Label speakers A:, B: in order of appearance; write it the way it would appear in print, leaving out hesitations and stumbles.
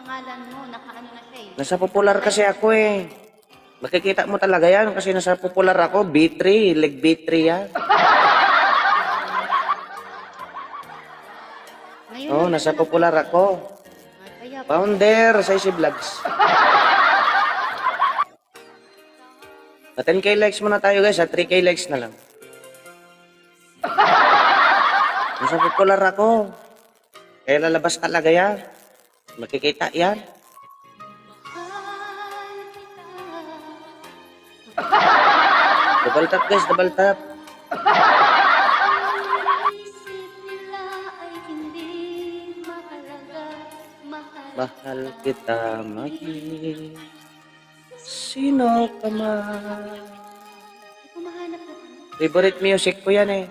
A: pangalan mo, nakaano na siya eh.
B: Nasa popular kasi ako eh. Makikita mo talaga yan kasi nasa popular ako. B3, leg B3 yan.
A: Ngayon
B: Oo,
A: lang
B: nasa
A: talaga.
B: popular ako.
A: Kaya pa.
B: Founder sa Easy Vlogs. 10k likes muna tayo guys, 3k likes na lang. Nasa popular ako. Kaya lalabas talaga yan. Makikita yan. Double tap guys, double tap.
A: Isip nila ay hindi mahalaga,
B: Mahal kita maging sino ka man.
A: Hindi ko mahanap na ano.
B: Favorite music ko yan eh.